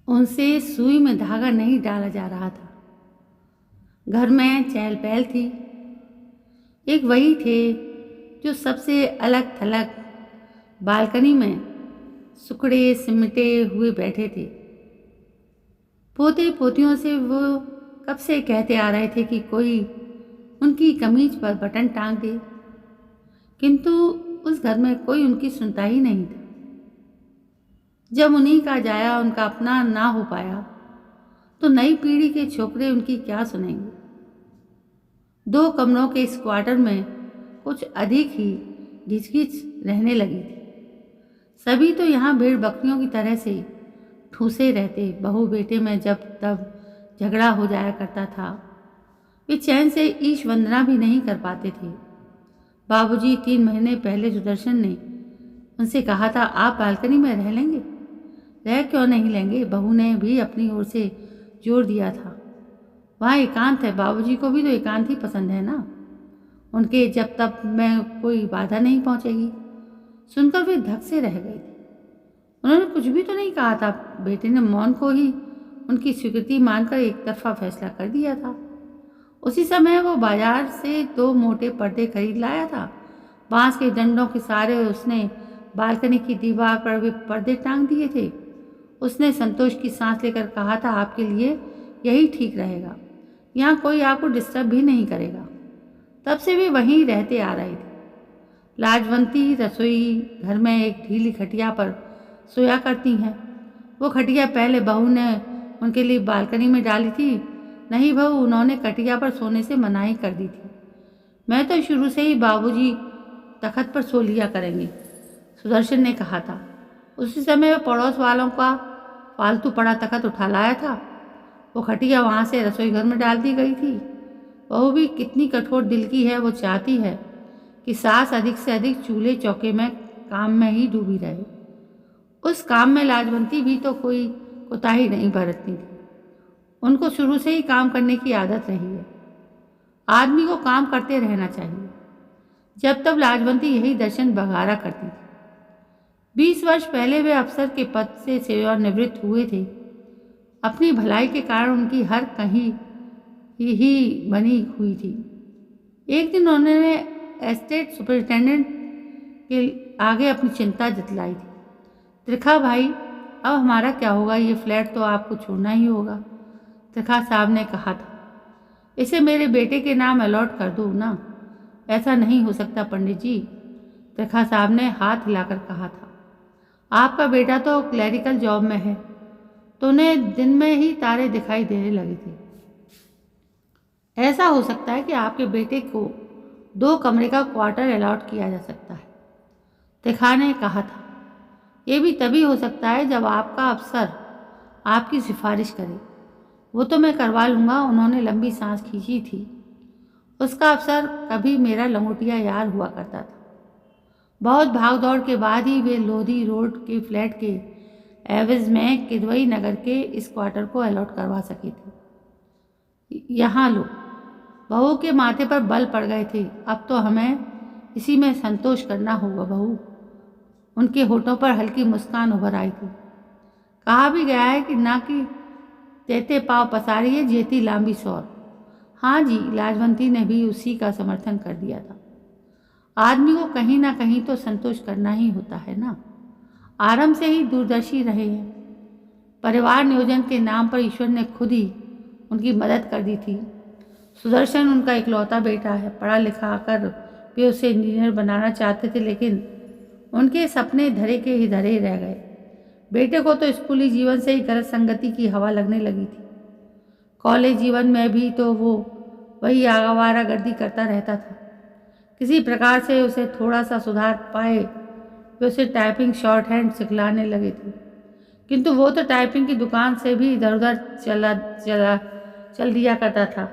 उनसे सुई में धागा नहीं डाला जा रहा था। घर में चहल पहल थी। एक वही थे जो सबसे अलग थलग बालकनी में सुखड़े सिमटे हुए बैठे थे। पोते पोतियों से वो कब से कहते आ रहे थे कि कोई उनकी कमीज पर बटन टांग दे, किंतु उस घर में कोई उनकी सुनता ही नहीं था। जब उन्हीं का जाया उनका अपना ना हो पाया तो नई पीढ़ी के छोकरे उनकी क्या सुनेंगे। 2 कमरों के इस क्वार्टर में कुछ अधिक ही घिचकिच रहने लगी थी। सभी तो यहाँ भेड़ बकरियों की तरह से ठूसे रहते। बहू बेटे में जब तब झगड़ा हो जाया करता था। वे चैन से ईश वंदना भी नहीं कर पाते थे। बाबूजी 3 महीने पहले सुदर्शन ने उनसे कहा था, आप बालकनी में रह लेंगे। रह क्यों नहीं लेंगे, बहू ने भी अपनी ओर से जोर दिया था। वहाँ एकांत है, बाबूजी को भी तो एकांत ही पसंद है ना। उनके जब तक में कोई बाधा नहीं पहुँचेगी। सुनकर वे धक से रह गए थे। उन्होंने कुछ भी तो नहीं कहा था। बेटे ने मौन को ही उनकी स्वीकृति मानकर एक तरफा फैसला कर दिया था। उसी समय वो बाजार से 2 मोटे पर्दे खरीद लाया था। बांस के डंडों के सहारे उसने बालकनी की दीवार पर वे पर्दे टांग दिए थे। उसने संतोष की सांस लेकर कहा था, आपके लिए यही ठीक रहेगा, यहाँ कोई आपको डिस्टर्ब भी नहीं करेगा। तब से वे वहीं रहते आ रहे थे। लाजवंती रसोई घर में एक ढीली खटिया पर सोया करती हैं। वो खटिया पहले बहू ने उनके लिए बालकनी में डाली थी। नहीं बहू, उन्होंने खटिया पर सोने से मनाही कर दी थी। मैं तो शुरू से ही बाबूजी तखत पर सो लिया करेंगे, सुदर्शन ने कहा था। उसी समय वो पड़ोस वालों का फालतू पड़ा तखत उठा लाया था। वो खटिया वहाँ से रसोई घर में डाल दी गई थी। बहू भी कितनी कठोर दिल की है। वो चाहती है कि सास अधिक से अधिक चूल्हे चौके में काम में ही डूबी रहे। उस काम में लाजवंती भी तो कोई कोताही नहीं बरतती थी। उनको शुरू से ही काम करने की आदत रही है। आदमी को काम करते रहना चाहिए। जब तब लाजवंती यही दर्शन बघारा करती थी। 20 वर्ष पहले वे अफसर के पद से सेवानिवृत्त हुए थे। अपनी भलाई के कारण उनकी हर कहीं ही बनी हुई थी। एक दिन उन्होंने एस्टेट सुपरिटेंडेंट के आगे अपनी चिंता जतलाई थी। त्रिखा भाई, अब हमारा क्या होगा, ये फ्लैट तो आपको छोड़ना ही होगा। त्रिखा साहब ने कहा था, इसे मेरे बेटे के नाम अलॉट कर दो ना। ऐसा नहीं हो सकता पंडित जी, त्रिखा साहब ने हाथ हिलाकर कहा था। आपका बेटा तो क्लरिकल जॉब में है, तो उन्हें दिन में ही तारे दिखाई देने लगे थे। ऐसा हो सकता है कि आपके बेटे को 2 कमरे का क्वार्टर अलॉट किया जा सकता है, त्रिखा ने कहा था। ये भी तभी हो सकता है जब आपका अफसर आपकी सिफारिश करे। वो तो मैं करवा लूँगा। उन्होंने लंबी सांस खींची थी। उसका अफसर कभी मेरा लंगोटिया यार हुआ करता था। बहुत भाग दौड़ के बाद ही वे लोधी रोड के फ्लैट के एवज में किदवई नगर के इस क्वार्टर को अलॉट करवा सके थे। यहाँ लो। बहू के माथे पर बल पड़ गए थे। अब तो हमें इसी में संतोष करना होगा बहू। उनके होठों पर हल्की मुस्कान उभर आई थी। कहा भी गया है कि ना कि तेते पाव पसारी है, जेती लांबी सौर। हाँ जी, लाजवंती ने भी उसी का समर्थन कर दिया था। आदमी को कहीं ना कहीं तो संतोष करना ही होता है ना। आरंभ से ही दूरदर्शी रहे हैं। परिवार नियोजन के नाम पर ईश्वर ने खुद ही उनकी मदद कर दी थी। सुदर्शन उनका इकलौता बेटा है। पढ़ा लिखा कर वे उसे इंजीनियर बनाना चाहते थे, लेकिन उनके सपने धरे के ही धरे रह गए। बेटे को तो स्कूली जीवन से ही गलत संगति की हवा लगने लगी थी। कॉलेज जीवन में भी तो वो वही आवारागर्दी करता रहता था। किसी प्रकार से उसे थोड़ा सा सुधार पाए वे उसे टाइपिंग शॉर्ट हैंड सिखलाने लगे थे, किंतु वो तो टाइपिंग की दुकान से भी इधर उधर चल दिया करता था।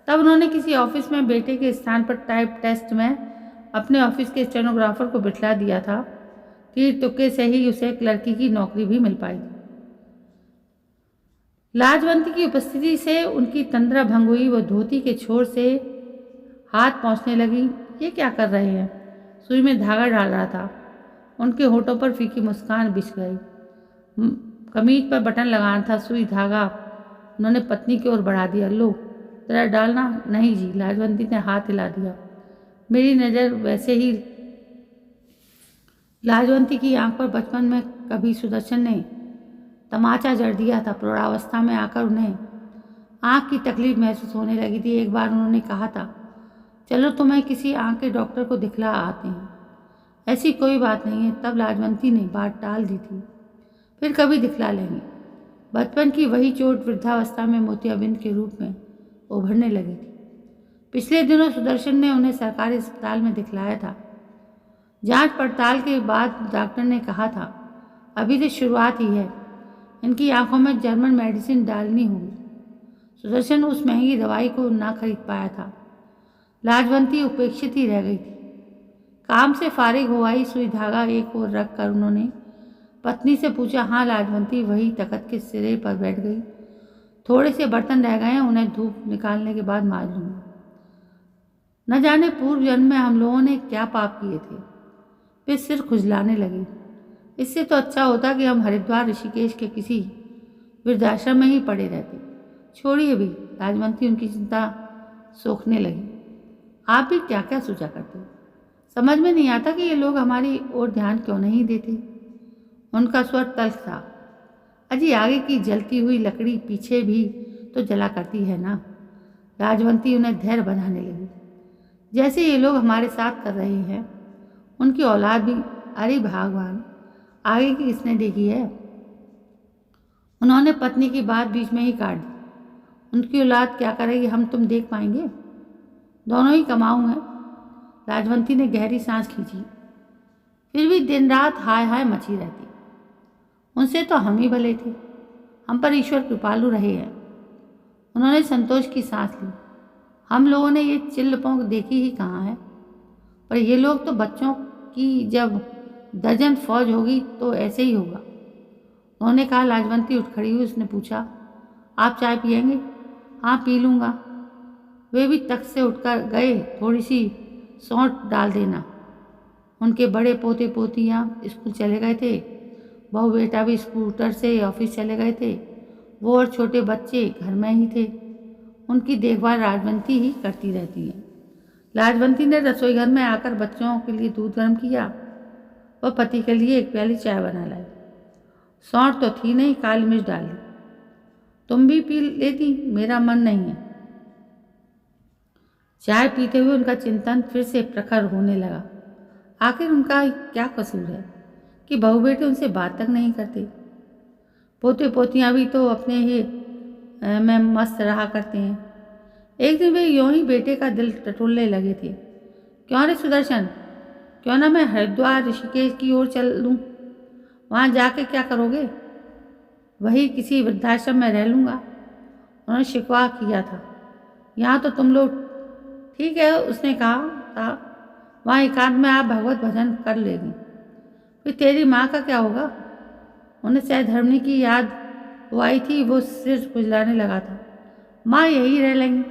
तब उन्होंने किसी ऑफिस में बेटे के स्थान पर टाइप टेस्ट में अपने ऑफिस के स्टेनोग्राफर को बिठला दिया था। तीर तुक्के से ही उसे क्लर्की की नौकरी भी मिल पाई। लाजवंती की उपस्थिति से उनकी तंद्रा भंग हुई। वो धोती के छोर से हाथ पहुँचने लगी। ये क्या कर रहे हैं? सुई में धागा डाल रहा था। उनके होठों पर फीकी मुस्कान बिछ गई। कमीज पर बटन लगाना था, सुई धागा उन्होंने पत्नी की ओर बढ़ा दिया। लो जरा डालना। नहीं जी, लाजवंती ने हाथ हिला दिया। मेरी नज़र वैसे ही लाजवंती की आंख पर बचपन में कभी सुदर्शन ने तमाचा जड़ दिया था। प्रौढ़ावस्था में आकर उन्हें आंख की तकलीफ महसूस होने लगी थी। एक बार उन्होंने कहा था, चलो तुम्हें किसी आंख के डॉक्टर को दिखला आते हैं। ऐसी कोई बात नहीं है। तब लाजवंती ने बात टाल दी थी, फिर कभी दिखला लेंगे। बचपन की वही चोट वृद्धावस्था में मोतियाबिंद के रूप में उभरने लगी थी। पिछले दिनों सुदर्शन ने उन्हें सरकारी अस्पताल में दिखलाया था। जांच पड़ताल के बाद डॉक्टर ने कहा था, अभी तो शुरुआत ही है, इनकी आंखों में जर्मन मेडिसिन डालनी होगी। सुदर्शन उस महंगी दवाई को ना खरीद पाया था। लाजवंती उपेक्षित ही रह गई थी। काम से फारिग हो आई, सुई धागा एक ओर रख कर उन्होंने पत्नी से पूछा। हाँ लाजवंती वही तख्त के सिरे पर बैठ गई। थोड़े से बर्तन रह गए हैं, उन्हें धूप निकालने के बाद मांज लूँगी। न जाने पूर्व जन्म में हम लोगों ने क्या पाप किए थे। फिर सिर खुजलाने लगी। इससे तो अच्छा होता कि हम हरिद्वार ऋषिकेश के किसी वृद्धाश्रम में ही पड़े रहते। छोड़िए भी, लाजवंती उनकी चिंता सोखने लगी। आप भी क्या क्या सोचा करते हो? समझ में नहीं आता कि ये लोग हमारी ओर ध्यान क्यों नहीं देते। उनका स्वर तल्ख था। अजी आगे की जलती हुई लकड़ी पीछे भी तो जला करती है ना। लाजवंती उन्हें धैर्य बनाने लगी। जैसे ये लोग हमारे साथ कर रहे हैं, उनकी औलाद भी। अरे भगवान, आगे की किसने देखी है? उन्होंने पत्नी की बात बीच में ही काट दी। उनकी औलाद क्या करेगी, हम तुम देख पाएंगे? दोनों ही कमाऊ हैं। लाजवंती ने गहरी सांस खींची। फिर भी दिन रात हाय हाय मची रहती। उनसे तो हम ही भले थे, हम पर ईश्वर कृपालु रहे हैं। उन्होंने संतोष की सांस ली। हम लोगों ने ये चिल्ल पोंक देखी ही कहाँ है। पर ये लोग तो बच्चों की जब दर्जन फौज होगी तो ऐसे ही होगा। उन्होंने कहा। लाजवंती उठ खड़ी हुई। उसने पूछा, आप चाय पिएंगे? हाँ पी लूँगा। वे भी तख्त से उठकर गए। थोड़ी सी सौंठ डाल देना। उनके बड़े पोते पोतियाँ स्कूल चले गए थे। बहू बेटा भी स्कूटर से ऑफिस चले गए थे। वो और छोटे बच्चे घर में ही थे। उनकी देखभाल लाजवंती ही करती रहती है। लाजवंती ने रसोई घर में आकर बच्चों के लिए दूध गर्म किया और पति के लिए एक प्याली चाय बना लाई। सौंठ तो थी नहीं, काली मिर्च डाल दी। तुम भी पी लेती, मेरा मन नहीं है। चाय पीते हुए उनका चिंतन फिर से प्रखर होने लगा। आखिर उनका क्या कसूर है कि बहू बेटे उनसे बात तक नहीं करते। पोते पोतियाँ भी तो अपने ही में मस्त रहा करते हैं। एक दिन वे यूं ही बेटे का दिल टटोलने लगे थे। क्यों रे सुदर्शन, क्यों ना मैं हरिद्वार ऋषिकेश की ओर चल लूँ? वहाँ जाके क्या करोगे? वही किसी वृद्धाश्रम में रह लूँगा। उन्होंने शिकवा किया था। यहाँ तो तुम लोग ठीक है, उसने कहा था। वहाँ एकांत में आप भगवत भजन कर लेगी। फिर तेरी माँ का क्या होगा? उन्हें सहधर्मिणी की याद वो आई थी। वो सिर खुजलाने लगा था। माँ यही रह लेंगी,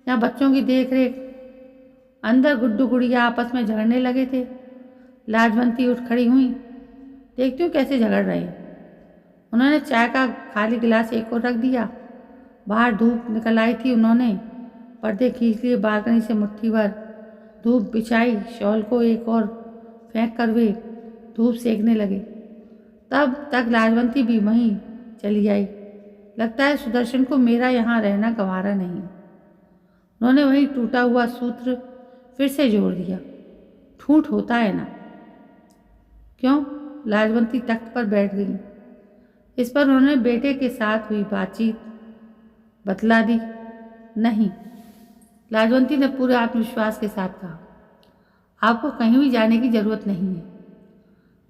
यहाँ बच्चों की देख रेख। अंदर गुड्डू गुड़िया आपस में झगड़ने लगे थे। लाजवंती उठ खड़ी हुई। देखती हूँ कैसे झगड़ रहे हैं। उन्होंने चाय का खाली गिलास एक और रख दिया। बाहर धूप निकल आई थी। उन्होंने पर्दे खींच लिए। बालकनी से मुट्ठी भर धूप बिछाई। शॉल को एक और फेंक कर वे धूप सेकने लगे। तब तक लाजवंती भी वहीं चली आई। लगता है सुदर्शन को मेरा यहाँ रहना गंवारा नहीं। उन्होंने वही टूटा हुआ सूत्र फिर से जोड़ दिया। ठूठ होता है ना। क्यों? लाजवंती तख्त पर बैठ गई। इस पर उन्होंने बेटे के साथ हुई बातचीत बतला दी। नहीं, लाजवंती ने पूरे आत्मविश्वास के साथ कहा, आपको कहीं भी जाने की ज़रूरत नहीं है।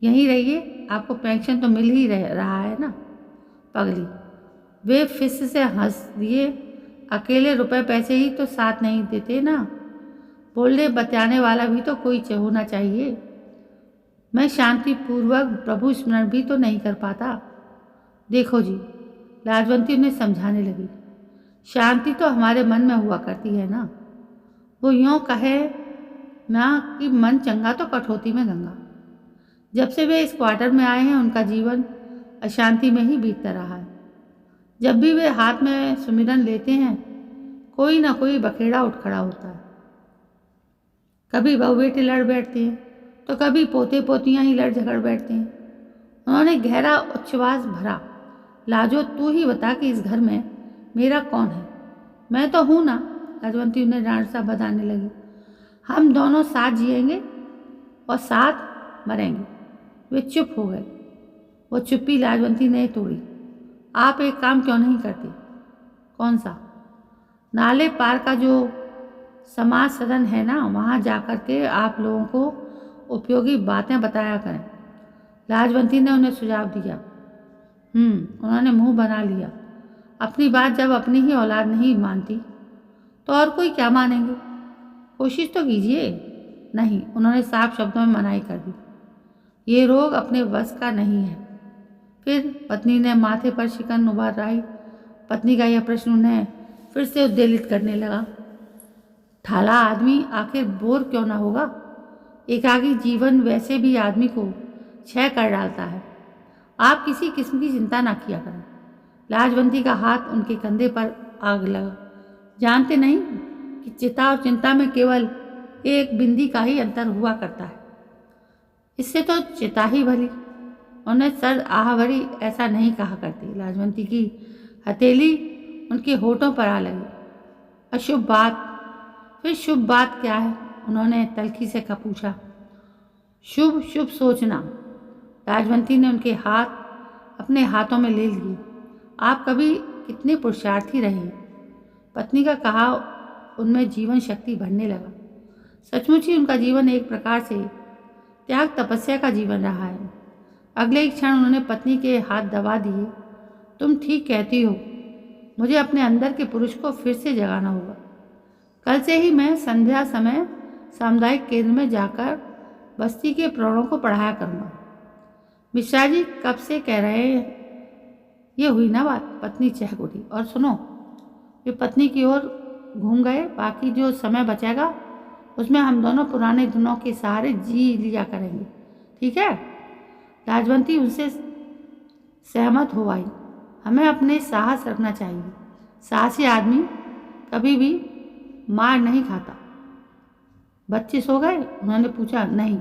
यहीं रहिए, आपको पेंशन तो मिल ही रहा है ना। पगली, वे फिस से हंस दिए। अकेले रुपए पैसे ही तो साथ नहीं देते ना। बोलने बचाने वाला भी तो कोई होना चाहिए। मैं शांतिपूर्वक प्रभु स्मरण भी तो नहीं कर पाता। देखो जी, लाजवंती उन्हें समझाने लगी, शांति तो हमारे मन में हुआ करती है ना। वो यूँ कहे ना कि मन चंगा तो कठौती में गंगा। जब से वे इस क्वार्टर में आए हैं, उनका जीवन अशांति में ही बीतता रहा है। जब भी वे हाथ में सुमिरन लेते हैं, कोई ना कोई बखेड़ा उठ खड़ा होता है। कभी बहू बेटे लड़ बैठते हैं, तो कभी पोते पोतियां ही लड़ झगड़ बैठते हैं। उन्होंने गहरा उच्छ्वास भरा। लाजो, तू ही बता कि इस घर में मेरा कौन है? मैं तो हूं ना। लाजवंती उन्हें डांट सा बताने लगी। हम दोनों साथ जिएंगे और साथ मरेंगे। वे चुप हो गए। वो चुप्पी लाजवंती ने तोड़ी। आप एक काम क्यों नहीं करती? कौन सा? नाले पार का जो समाज सदन है ना, वहाँ जाकर के आप लोगों को उपयोगी बातें बताया करें। लाजवंती ने उन्हें सुझाव दिया। उन्होंने मुंह बना लिया। अपनी बात जब अपनी ही औलाद नहीं मानती तो और कोई क्या मानेंगे? कोशिश तो कीजिए। नहीं, उन्होंने साफ शब्दों में मनाही कर दी। ये रोग अपने बस का नहीं है। फिर पत्नी ने माथे पर शिकन उभाराई। पत्नी का यह प्रश्न उन्हें फिर से उद्वेलित करने लगा। ठाला आदमी आखिर बोर क्यों ना होगा? एकाकी जीवन वैसे भी आदमी को क्षय कर डालता है। आप किसी किस्म की चिंता ना किया करें। लाजवंती का हाथ उनके कंधे पर आग लगा। जानते नहीं कि चिता और चिंता में केवल एक बिंदी का ही अंतर हुआ करता है। इससे तो चिता ही भली। उन्हें सर आह भरी ऐसा नहीं कहा करती। लाजवंती की हथेली उनके होठों पर आ लगी। अशुभ बात? फिर शुभ बात क्या है? उन्होंने तल्खी से पूछा। शुभ शुभ सोचना। लाजवंती ने उनके हाथ अपने हाथों में ले लिए। आप कभी कितने पुरुषार्थी रहे। पत्नी का कहा उनमें जीवन शक्ति भरने लगा। सचमुच ही उनका जीवन एक प्रकार से त्याग तपस्या का जीवन रहा है। अगले ही क्षण उन्होंने पत्नी के हाथ दबा दिए। तुम ठीक कहती हो। मुझे अपने अंदर के पुरुष को फिर से जगाना होगा। कल से ही मैं संध्या समय सामुदायिक केंद्र में जाकर बस्ती के प्रौढ़ों को पढ़ाया करूँगा। मिश्रा जी कब से कह रहे हैं। ये हुई ना बात। पत्नी चहक उठी। और सुनो, वे पत्नी की ओर घूम गए। बाकी जो समय बचेगा उसमें हम दोनों पुराने दिनों के सहारे जी लिया करेंगे, ठीक है? लाजवंती उनसे सहमत हो आई। हमें अपने साहस रखना चाहिए। साहसी आदमी कभी भी मार नहीं खाता। बच्चे सो गए? उन्होंने पूछा। नहीं।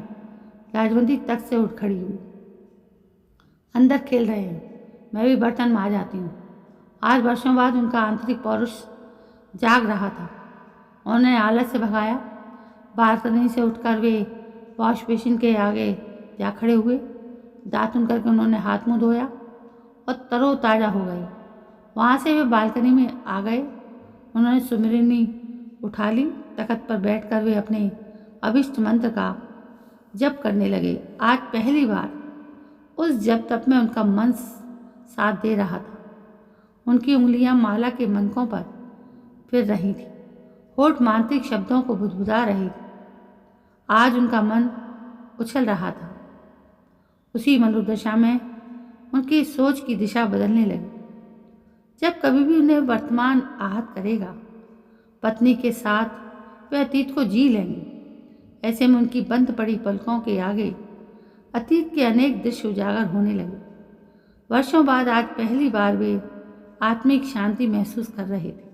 लाजवंती तख्त से उठ खड़ी हुई। अंदर खेल रहे हैं। मैं भी बर्तन मार जाती हूँ। आज वर्षों बाद उनका आंतरिक पौरुष जाग रहा था। उन्होंने आलस से भगाया। बालकनी से उठकर वे वॉश बेसिन के आगे जा खड़े हुए। दातुन करके उन्होंने हाथ मुँह धोया और तरोताज़ा हो गए। वहाँ से वे बालकनी में आ गए। उन्होंने सुमिरनी उठा ली। तख्त पर बैठकर वे अपने अभिष्ट मंत्र का जप करने लगे। आज पहली बार उस जप तप में उनका मन साथ दे रहा था। उनकी उंगलियां माला के मनकों पर फिर रही थी। होठ मांत्रिक शब्दों को बुदबुदा रही थी। आज उनका मन उछल रहा था। उसी मनोदशा में उनकी सोच की दिशा बदलने लगी। जब कभी भी उन्हें वर्तमान आहत करेगा, पत्नी के साथ वे अतीत को जी लेंगे। ऐसे में उनकी बंद पड़ी पलकों के आगे अतीत के अनेक दृश्य उजागर होने लगे। वर्षों बाद आज पहली बार वे आत्मिक शांति महसूस कर रहे थे।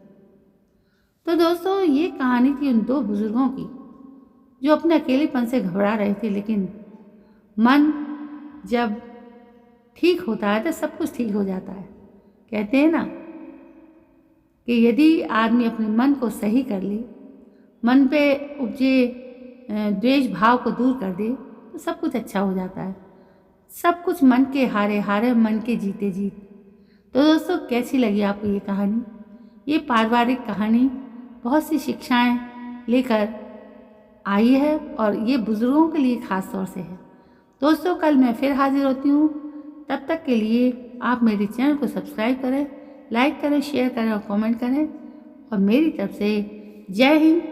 तो दोस्तों, ये कहानी थी उन दो बुजुर्गों की जो अपने अकेलेपन से घबरा रहे थे, लेकिन मन जब ठीक होता है तो सब कुछ ठीक हो जाता है। कहते हैं ना कि यदि आदमी अपने मन को सही कर ले, मन पे उपजे द्वेष भाव को दूर कर दे, तो सब कुछ अच्छा हो जाता है। सब कुछ मन के हारे हारे, मन के जीते जीत। तो दोस्तों, कैसी लगी आपको ये कहानी? ये पारिवारिक कहानी बहुत सी शिक्षाएं लेकर आई है और ये बुजुर्गों के लिए ख़ास तौर से है। दोस्तों, कल मैं फिर हाजिर होती हूँ। तब तक के लिए आप मेरे चैनल को सब्सक्राइब करें, लाइक करें, शेयर करें और कमेंट करें। और मेरी तरफ से जय हिंद,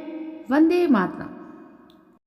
वंदे मातरम।